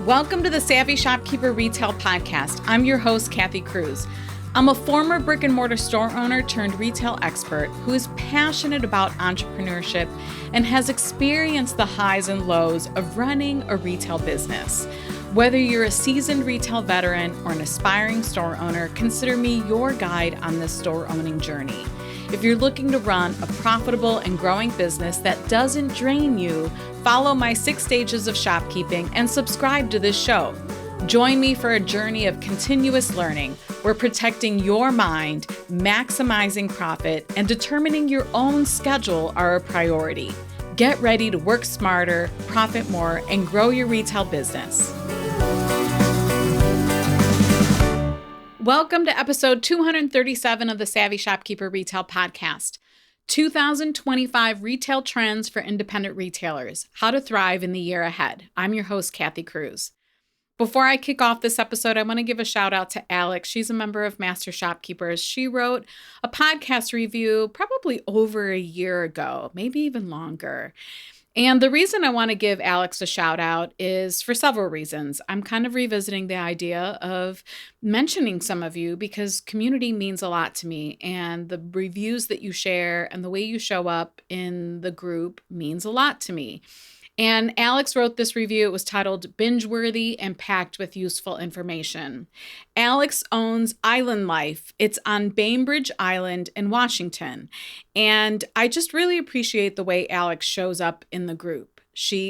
Welcome to the Savvy Shopkeeper Retail Podcast. I'm your host, Kathy Cruz. I'm a former brick and mortar store owner turned retail expert who is passionate about entrepreneurship and has experienced the highs and lows of running a retail business. Whether you're a seasoned retail veteran or an aspiring store owner, consider me your guide on this store owning journey. If you're looking to run a profitable and growing business that doesn't drain you, follow my 6 stages of shopkeeping and subscribe to this show. Join me for a journey of continuous learning where protecting your mind, maximizing profit, and determining your own schedule are a priority. Get ready to work smarter, profit more, and grow your retail business. Welcome to episode 237 of the Savvy Shopkeeper Retail Podcast. 2025 Retail Trends for Independent Retailers, How to Thrive in the Year Ahead. I'm your host, Kathy Cruz. Before I kick off this episode, I want to give a shout out to Alex. She's a member of Master Shopkeepers. She wrote a podcast review probably over a year ago, maybe even longer. And the reason I want to give Alex a shout out is for several reasons. I'm kind of revisiting the idea of mentioning some of you because community means a lot to me, and the reviews that you share and the way you show up in the group means a lot to me. And Alex wrote this review. It was titled Binge-Worthy and Packed with Useful Information. Alex owns Island Life. It's on Bainbridge Island in Washington. And I just really appreciate the way Alex shows up in the group.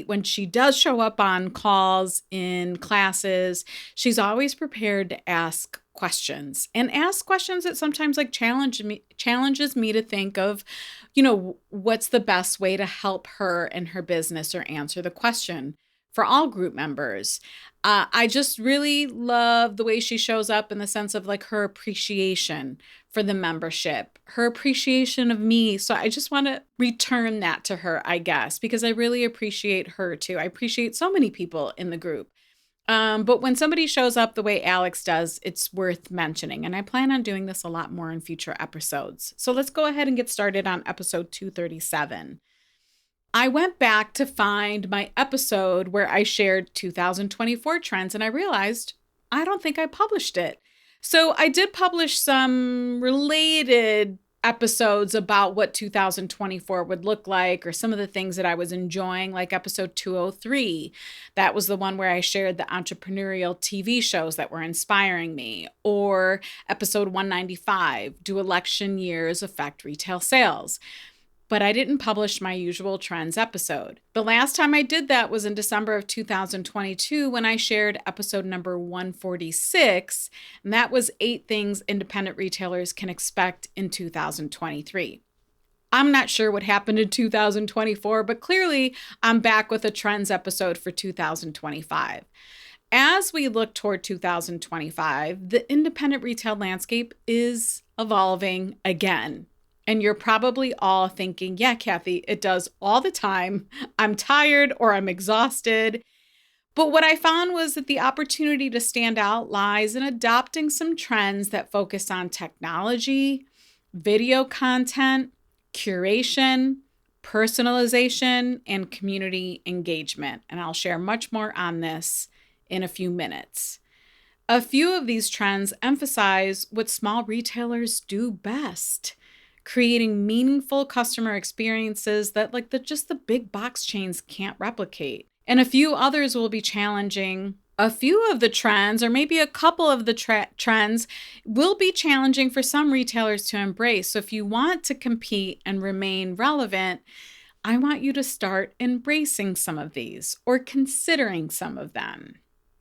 When she does show up on calls, in classes, she's always prepared to ask questions that sometimes challenges me to think of, what's the best way to help her and her business or answer the question for all group members. I just really love the way she shows up in the sense of her appreciation for the membership, her appreciation of me. So I just want to return that to her, I guess, because I really appreciate her too. I appreciate so many people in the group. But when somebody shows up the way Alex does, it's worth mentioning. And I plan on doing this a lot more in future episodes. So let's go ahead and get started on episode 237. I went back to find my episode where I shared 2024 trends, and I realized I don't think I published it. So I did publish some related episodes about what 2024 would look like, or some of the things that I was enjoying, like episode 203. That was the one where I shared the entrepreneurial TV shows that were inspiring me. Or episode 195, Do Election Years Affect Retail Sales? But I didn't publish my usual trends episode. The last time I did that was in December of 2022 when I shared episode number 146, and that was 8 things independent retailers can expect in 2023. I'm not sure what happened in 2024, but clearly I'm back with a trends episode for 2025. As we look toward 2025, the independent retail landscape is evolving again. And you're probably all thinking, yeah, Kathy, it does all the time. I'm tired or I'm exhausted. But what I found was that the opportunity to stand out lies in adopting some trends that focus on technology, video content, curation, personalization, and community engagement. And I'll share much more on this in a few minutes. A few of these trends emphasize what small retailers do best: creating meaningful customer experiences that the big box chains can't replicate. And a few others will be challenging. A few of the trends, or maybe a couple of the trends, will be challenging for some retailers to embrace. So if you want to compete and remain relevant, I want you to start embracing some of these or considering some of them.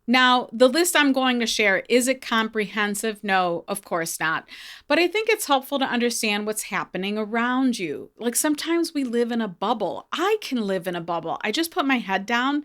Now, the list I'm going to share, is it comprehensive? No, of course not. But I think it's helpful to understand what's happening around you. Sometimes we live in a bubble. I can live in a bubble. I just put my head down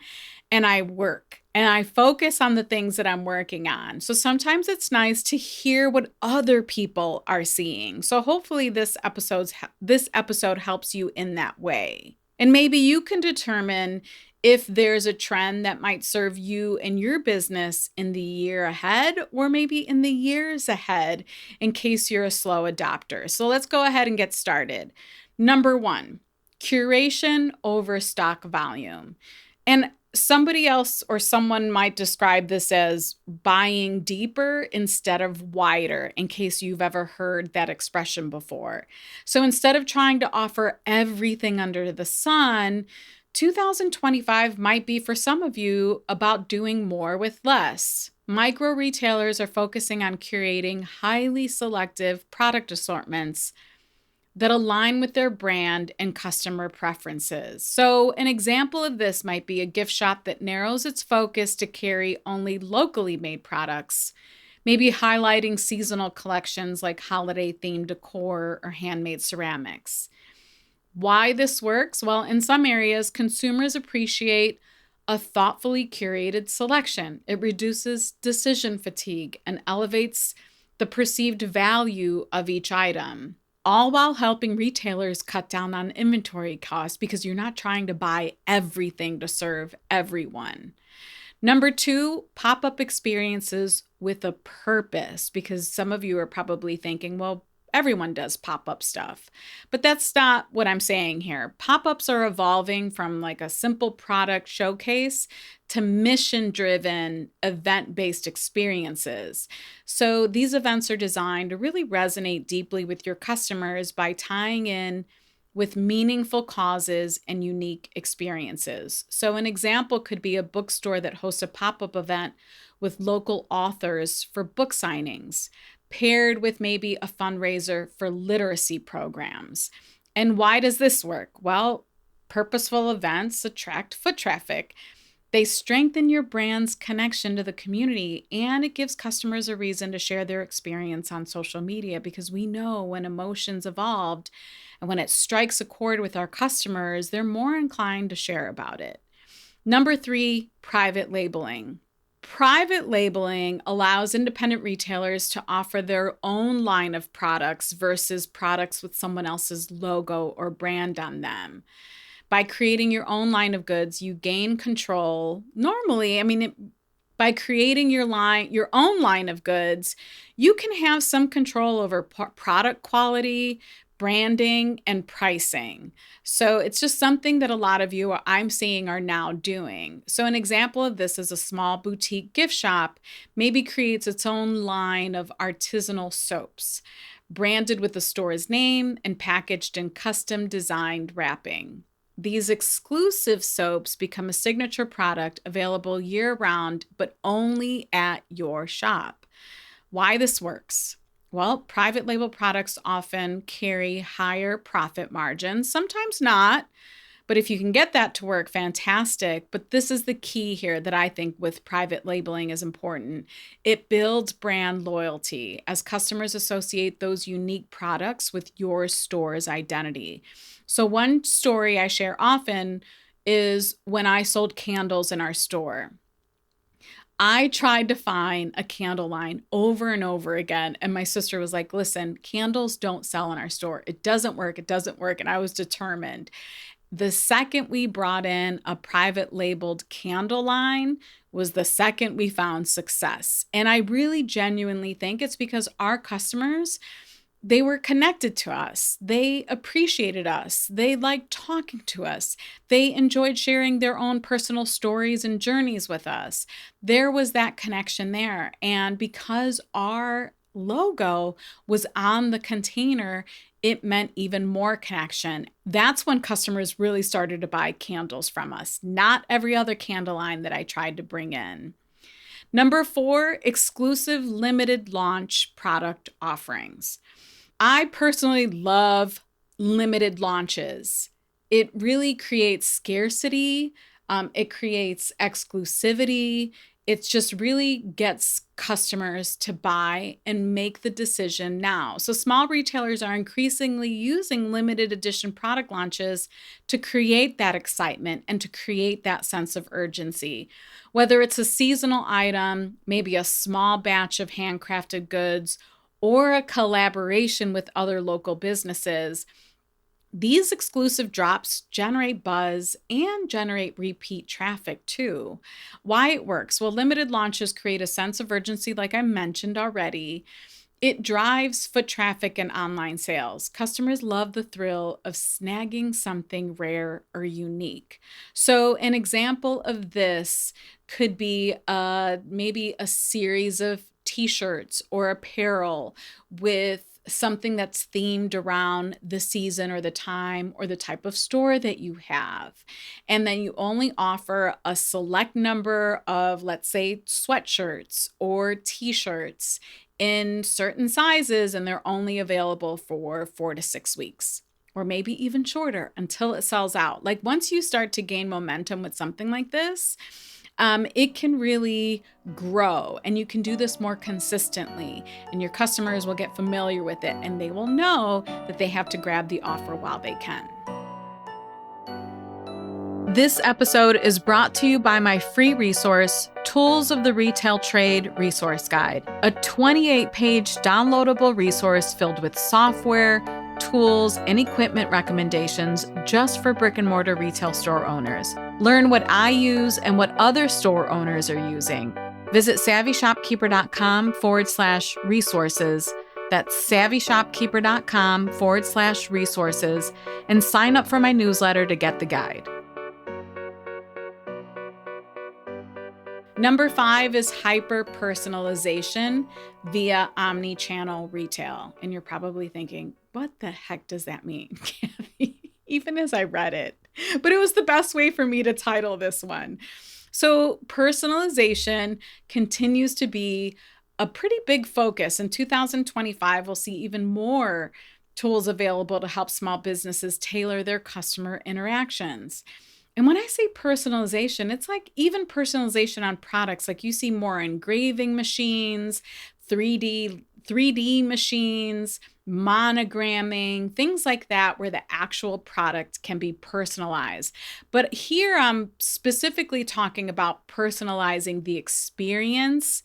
and I work and I focus on the things that I'm working on. So sometimes it's nice to hear what other people are seeing. So hopefully this episode helps you in that way. And maybe you can determine if there's a trend that might serve you and your business in the year ahead, or maybe in the years ahead, in case you're a slow adopter. So let's go ahead and get started. Number 1, curation over stock volume. And Somebody else or someone might describe this as buying deeper instead of wider, in case you've ever heard that expression before. So instead of trying to offer everything under the sun, 2025 might be for some of you about doing more with less. Micro retailers are focusing on curating highly selective product assortments that align with their brand and customer preferences. So, an example of this might be a gift shop that narrows its focus to carry only locally made products, maybe highlighting seasonal collections like holiday themed decor or handmade ceramics. Why this works? Well, in some areas, consumers appreciate a thoughtfully curated selection. It reduces decision fatigue and elevates the perceived value of each item, all while helping retailers cut down on inventory costs because you're not trying to buy everything to serve everyone. Number two, pop up experiences with a purpose, because some of you are probably thinking, well, everyone does pop up stuff. But that's not what I'm saying here. Pop ups are evolving from like a simple product showcase to mission driven, event based experiences. So these events are designed to really resonate deeply with your customers by tying in with meaningful causes and unique experiences. So, an example could be a bookstore that hosts a pop up event with local authors for book signings, paired with maybe a fundraiser for literacy programs. And why does this work? Well, purposeful events attract foot traffic. They strengthen your brand's connection to the community, and it gives customers a reason to share their experience on social media, because we know when emotions evolved and when it strikes a chord with our customers, they're more inclined to share about it. Number three, private labeling. Private labeling allows independent retailers to offer their own line of products versus products with someone else's logo or brand on them. By creating your own line of goods, you gain control. Normally, by creating your own line of goods, you can have some control over product quality, branding, and pricing. So it's just something that a lot of you I'm seeing are now doing. So an example of this is a small boutique gift shop maybe creates its own line of artisanal soaps, branded with the store's name and packaged in custom designed wrapping. These exclusive soaps become a signature product available year-round, but only at your shop. Why this works? Well, private label products often carry higher profit margins, sometimes not, but if you can get that to work, fantastic. But this is the key here that I think with private labeling is important. It builds brand loyalty as customers associate those unique products with your store's identity. So one story I share often is when I sold candles in our store. I tried to find a candle line over and over again. And my sister was like, listen, candles don't sell in our store. It doesn't work. It doesn't work. And I was determined. The second we brought in a private labeled candle line was the second we found success. And I really genuinely think it's because our customers, they were connected to us. They appreciated us. They liked talking to us. They enjoyed sharing their own personal stories and journeys with us. There was that connection there. And because our logo was on the container, it meant even more connection. That's when customers really started to buy candles from us, not every other candle line that I tried to bring in. Number four, exclusive limited launch product offerings. I personally love limited launches. It really creates scarcity. It creates exclusivity. It just really gets customers to buy and make the decision now. So small retailers are increasingly using limited edition product launches to create that excitement and to create that sense of urgency. Whether it's a seasonal item, maybe a small batch of handcrafted goods, or a collaboration with other local businesses, these exclusive drops generate buzz and generate repeat traffic too. Why it works? Well, limited launches create a sense of urgency, like I mentioned already. It drives foot traffic and online sales. Customers love the thrill of snagging something rare or unique. So, an example of this could be maybe a series of t shirts or apparel with something that's themed around the season or the time or the type of store that you have. And then you only offer a select number of, let's say, sweatshirts or t shirts in certain sizes, and they're only available for 4 to 6 weeks. Or maybe even shorter until it sells out. Like once you start to gain momentum with something like this, it can really grow and you can do this more consistently, and your customers will get familiar with it and they will know that they have to grab the offer while they can. This episode is brought to you by my free resource, Tools of the Retail Trade Resource Guide, a 28-page downloadable resource filled with software, tools, and equipment recommendations just for brick and mortar retail store owners. Learn what I use and what other store owners are using. Visit savvyshopkeeper.com/resources. That's savvyshopkeeper.com/resources and sign up for my newsletter to get the guide. Number 5 is hyper-personalization via omnichannel retail. And you're probably thinking, what the heck does that mean, Kathy? Even as I read it. But it was the best way for me to title this one. So personalization continues to be a pretty big focus. In 2025, we'll see even more tools available to help small businesses tailor their customer interactions. And when I say personalization, it's like even personalization on products. Like you see more engraving machines, 3D machines, monogramming, things like that, where the actual product can be personalized. But here I'm specifically talking about personalizing the experience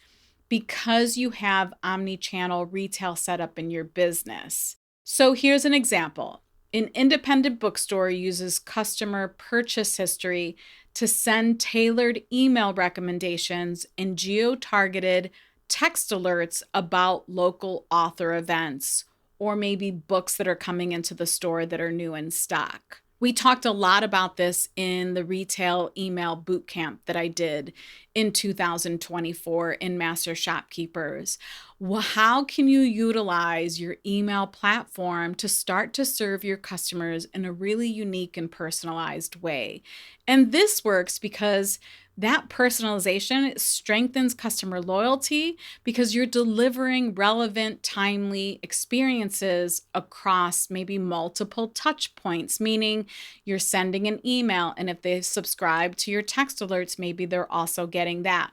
because you have omni-channel retail set up in your business. So here's an example. An independent bookstore uses customer purchase history to send tailored email recommendations and geo-targeted text alerts about local author events or maybe books that are coming into the store that are new in stock. We talked a lot about this in the retail email bootcamp that I did in 2024 in Master Shopkeepers. Well, how can you utilize your email platform to start to serve your customers in a really unique and personalized way? And this works because that personalization strengthens customer loyalty because you're delivering relevant, timely experiences across maybe multiple touch points, meaning you're sending an email, and if they subscribe to your text alerts, maybe they're also getting that.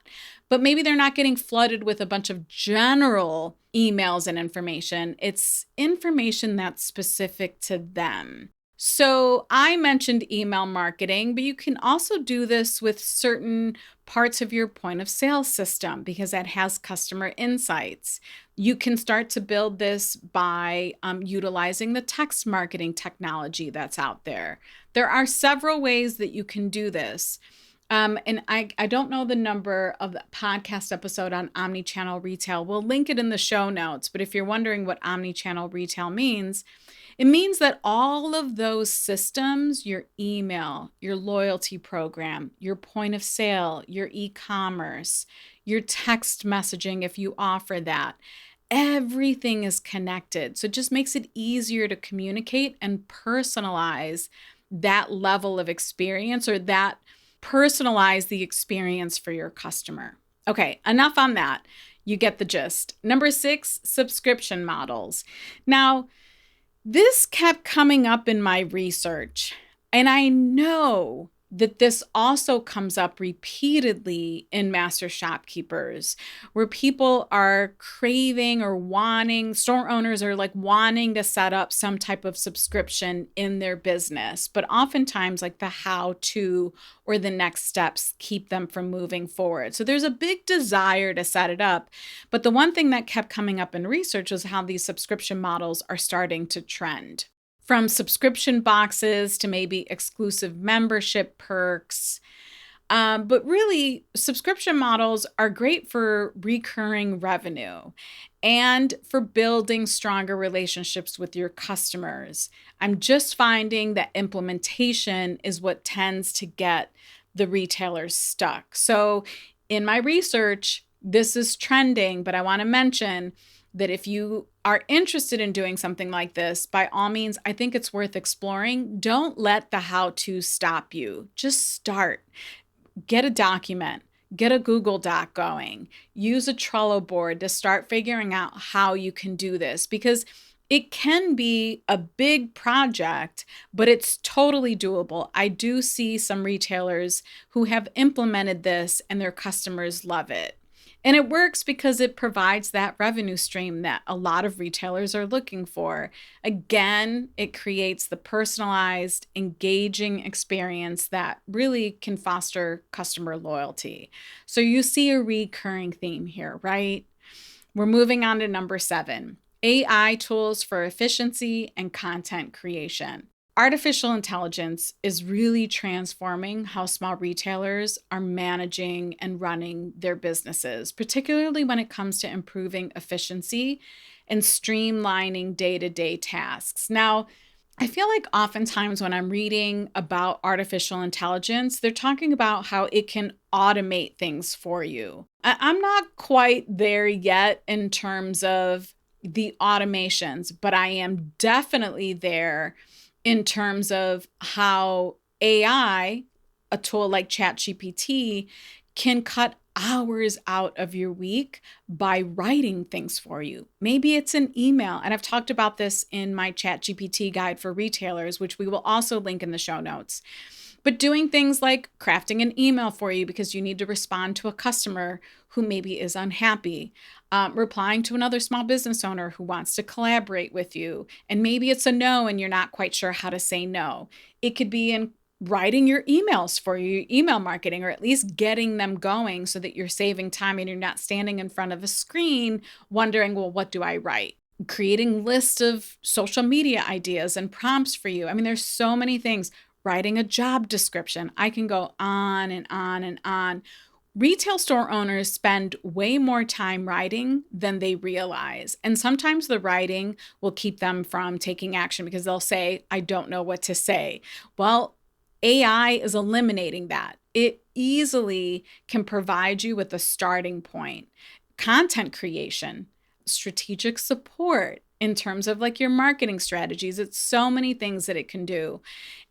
But maybe they're not getting flooded with a bunch of general emails and information. It's information that's specific to them. So I mentioned email marketing, but you can also do this with certain parts of your point of sale system because that has customer insights. You can start to build this by utilizing the text marketing technology that's out there. There are several ways that you can do this. And I don't know the number of the podcast episode on omnichannel retail. We'll link it in the show notes. But if you're wondering what omnichannel retail means, it means that all of those systems, your email, your loyalty program, your point of sale, your e-commerce, your text messaging, if you offer that, everything is connected. So it just makes it easier to communicate and personalize that level of experience, or that personalize the experience for your customer. Okay, enough on that. You get the gist. Number 6, subscription models. Now, this kept coming up in my research, and I know that this also comes up repeatedly in Master Shopkeepers, where people are craving or wanting, store owners are like wanting to set up some type of subscription in their business, but oftentimes like the how-to or the next steps keep them from moving forward. So there's a big desire to set it up, but the one thing that kept coming up in research was how these subscription models are starting to trend. From subscription boxes to maybe exclusive membership perks. But really, subscription models are great for recurring revenue and for building stronger relationships with your customers. I'm just finding that implementation is what tends to get the retailers stuck. So, in my research, this is trending, but I want to mention that if you are interested in doing something like this, by all means, I think it's worth exploring. Don't let the how to stop you. Just start. Get a document, get a Google Doc going, use a Trello board to start figuring out how you can do this, because it can be a big project, but it's totally doable. I do see some retailers who have implemented this and their customers love it. And it works because it provides that revenue stream that a lot of retailers are looking for. Again, it creates the personalized, engaging experience that really can foster customer loyalty. So you see a recurring theme here, right? We're moving on to number 7, AI tools for efficiency and content creation. Artificial intelligence is really transforming how small retailers are managing and running their businesses, particularly when it comes to improving efficiency and streamlining day-to-day tasks. Now, I feel like oftentimes when I'm reading about artificial intelligence, they're talking about how it can automate things for you. I'm not quite there yet in terms of the automations, but I am definitely there in terms of how AI, a tool like ChatGPT, can cut hours out of your week by writing things for you. Maybe it's an email. And I've talked about this in my ChatGPT guide for retailers, which we will also link in the show notes. But doing things like crafting an email for you because you need to respond to a customer who maybe is unhappy, replying to another small business owner who wants to collaborate with you, and maybe it's a no and you're not quite sure how to say no. It could be in writing your emails for you, email marketing, or at least getting them going so that you're saving time and you're not standing in front of a screen wondering, well, what do I write? Creating lists of social media ideas and prompts for you. I mean, there's so many things. Writing a job description. I can go on and on and on. Retail store owners spend way more time writing than they realize. And sometimes the writing will keep them from taking action because they'll say, I don't know what to say. Well, AI is eliminating that. It easily can provide you with a starting point. Content creation, strategic support in terms of like your marketing strategies. It's so many things that it can do.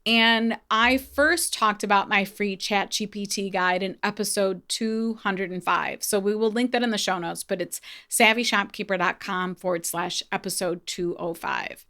And I first talked about my free ChatGPT guide in episode 205. So we will link that in the show notes, but it's savvyshopkeeper.com/episode 205.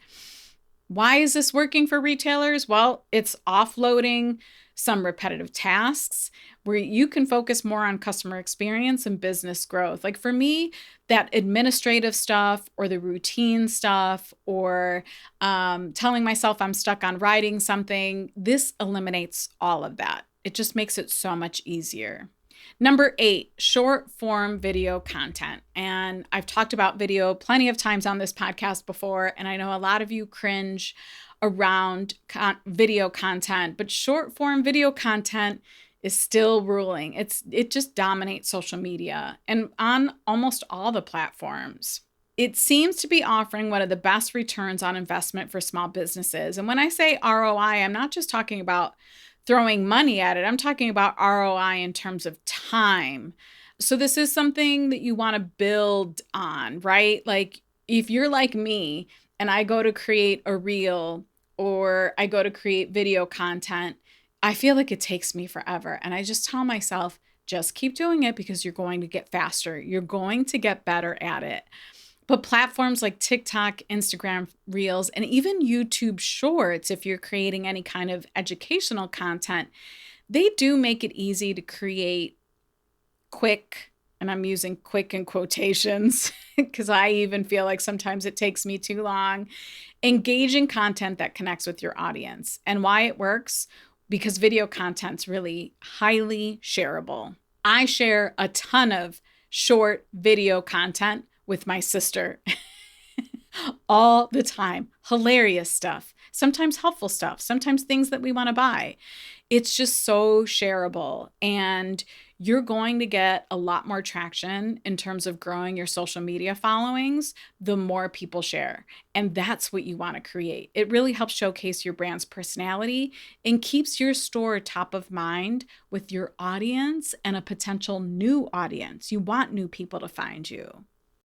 Why is this working for retailers? Well, it's offloading some repetitive tasks where you can focus more on customer experience and business growth. Like for me, that administrative stuff or the routine stuff or telling myself I'm stuck on writing something, this eliminates all of that. It just makes it so much easier. Number 8, short form video content. And I've talked about video plenty of times on this podcast before, and I know a lot of you cringe around video content, but short form video content is still ruling. It just dominates social media and on almost all the platforms. It seems to be offering one of the best returns on investment for small businesses. And when I say ROI, I'm not just talking about throwing money at it. I'm talking about ROI in terms of time. So this is something that you want to build on, right? Like if you're like me and I go to create a reel or I go to create video content, I feel like it takes me forever. And I just tell myself, just keep doing it because you're going to get faster. You're going to get better at it. But platforms like TikTok, Instagram Reels, and even YouTube Shorts, if you're creating any kind of educational content, they do make it easy to create quick, and I'm using quick in quotations because I even feel like sometimes it takes me too long, engaging content that connects with your audience. And why it works? Because video content's really highly shareable. I share a ton of short video content with my sister all the time. Hilarious stuff, sometimes helpful stuff, sometimes things that we want to buy. It's just so shareable, and you're going to get a lot more traction in terms of growing your social media followings the more people share. And that's what you want to create. It really helps showcase your brand's personality and keeps your store top of mind with your audience and a potential new audience. You want new people to find you.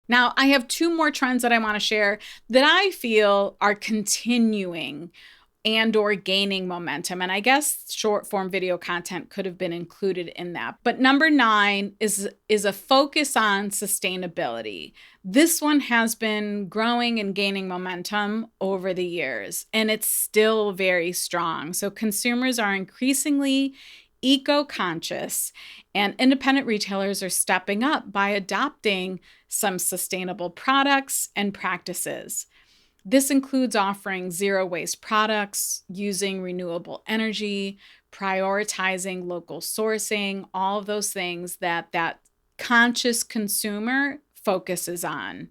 Now, I have two more trends that I want to share that I feel are continuing and or gaining momentum. And I guess short form video content could have been included in that. But number 9 is a focus on sustainability. This one has been growing and gaining momentum over the years, and it's still very strong. So consumers are increasingly eco-conscious, and independent retailers are stepping up by adopting some sustainable products and practices. This includes offering zero waste products, using renewable energy, prioritizing local sourcing, all of those things that conscious consumer focuses on.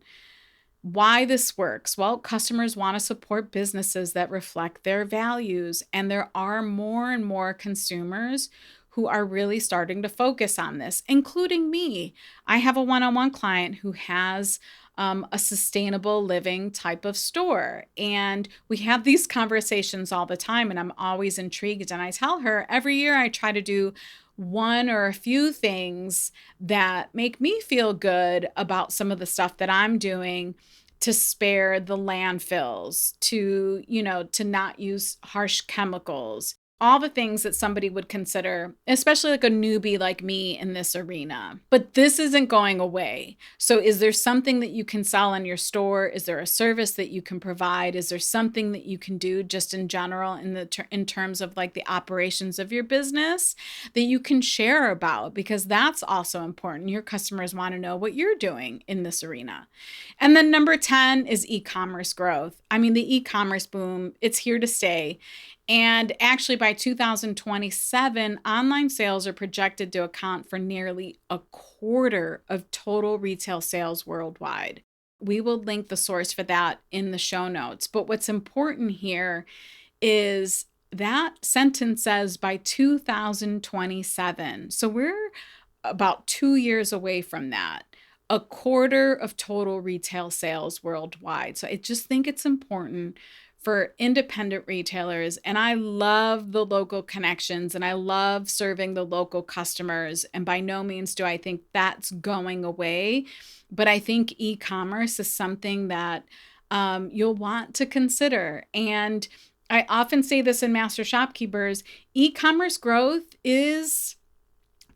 Why this works? Well, customers want to support businesses that reflect their values, and there are more and more consumers who are really starting to focus on this, including me. I have a one-on-one client who has a sustainable living type of store. And we have these conversations all the time, and I'm always intrigued. And I tell her every year I try to do one or a few things that make me feel good about some of the stuff that I'm doing to spare the landfills, to not use harsh chemicals, all the things that somebody would consider, especially like a newbie like me in this arena. But this isn't going away. So is there something that you can sell in your store? Is there a service that you can provide? Is there something that you can do just in general in terms of like the operations of your business that you can share about? Because that's also important. Your customers want to know what you're doing in this arena. And then number 10 is e-commerce growth. I mean, the e-commerce boom, it's here to stay. And actually, by 2027, online sales are projected to account for nearly a quarter of total retail sales worldwide. We will link the source for that in the show notes. But what's important here is that sentence says by 2027. So we're about 2 years away from that. A quarter of total retail sales worldwide. So I just think it's important for independent retailers. And I love the local connections and I love serving the local customers. And by no means do I think that's going away. But I think e-commerce is something that you'll want to consider. And I often say this in Master Shopkeepers, e-commerce growth is,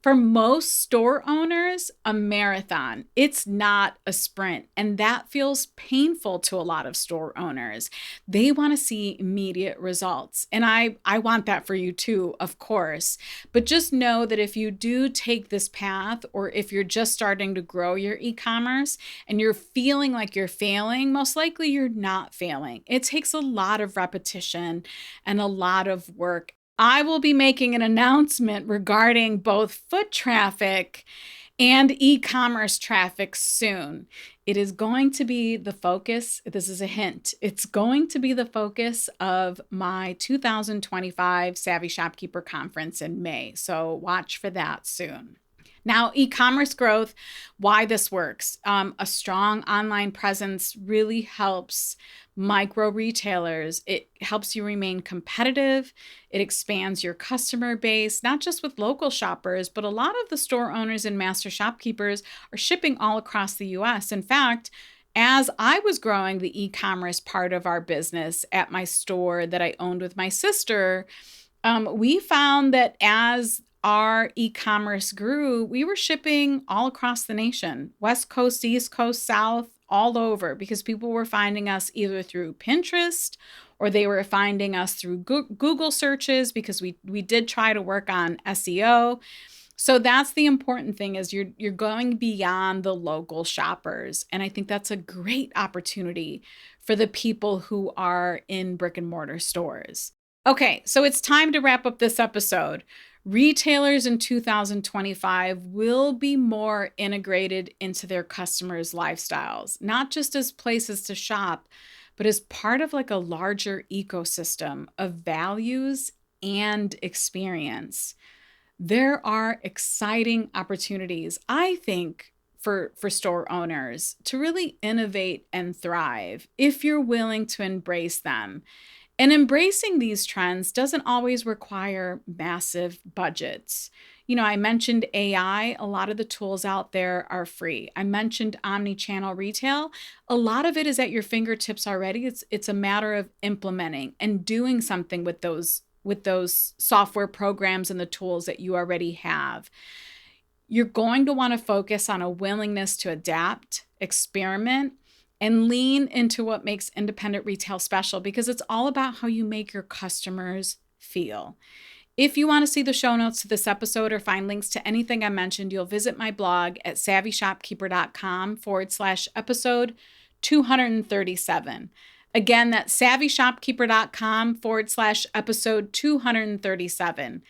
for most store owners, a marathon. It's not a sprint. And that feels painful to a lot of store owners. They want to see immediate results. And I want that for you too, of course. But just know that if you do take this path, or if you're just starting to grow your e-commerce and you're feeling like you're failing, most likely you're not failing. It takes a lot of repetition and a lot of work. I will be making an announcement regarding both foot traffic and e-commerce traffic soon. It is going to be the focus. This is a hint. It's going to be the focus of my 2025 Savvy Shopkeeper Conference in May. So watch for that soon. Now, e-commerce growth, why this works. A strong online presence really helps micro retailers. It helps you remain competitive. It expands your customer base, not just with local shoppers, but a lot of the store owners and master shopkeepers are shipping all across the US. In fact, as I was growing the e-commerce part of our business at my store that I owned with my sister, we found that as our e-commerce grew, we were shipping all across the nation, West Coast, East Coast, South, all over, because people were finding us either through Pinterest or they were finding us through Google searches, because we did try to work on SEO. So that's the important thing, is you're going beyond the local shoppers. And I think that's a great opportunity for the people who are in brick and mortar stores. Okay, so it's time to wrap up this episode. Retailers in 2025 will be more integrated into their customers' lifestyles, not just as places to shop, but as part of like a larger ecosystem of values and experience. There are exciting opportunities, I think, for store owners to really innovate and thrive if you're willing to embrace them. And embracing these trends doesn't always require massive budgets. I mentioned AI. A lot of the tools out there are free. I mentioned omnichannel retail. A lot of it is at your fingertips already. It's a matter of implementing and doing something with those software programs and the tools that you already have. You're going to want to focus on a willingness to adapt, experiment, and lean into what makes independent retail special, because it's all about how you make your customers feel. If you want to see the show notes to this episode or find links to anything I mentioned, you'll visit my blog at savvyshopkeeper.com/episode 237. Again, that's savvyshopkeeper.com/episode 237.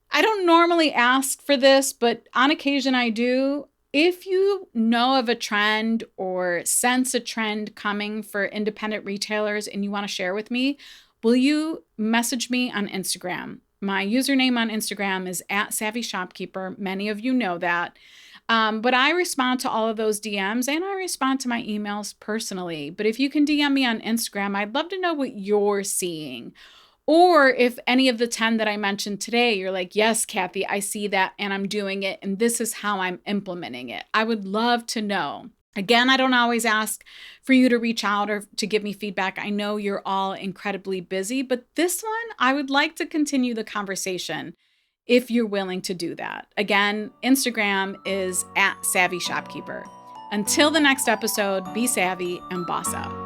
I don't normally ask for this, but on occasion I do. If you know of a trend or sense a trend coming for independent retailers and you want to share with me, will you message me on Instagram? My username on Instagram is @SavvyShopkeeper. Many of you know that. But I respond to all of those DMs and I respond to my emails personally. But if you can DM me on Instagram, I'd love to know what you're seeing. Or if any of the 10 that I mentioned today, you're like, yes, Kathy, I see that and I'm doing it and this is how I'm implementing it. I would love to know. Again, I don't always ask for you to reach out or to give me feedback. I know you're all incredibly busy, but this one, I would like to continue the conversation if you're willing to do that. Again, Instagram is @SavvyShopkeeper. Until the next episode, be savvy and boss out.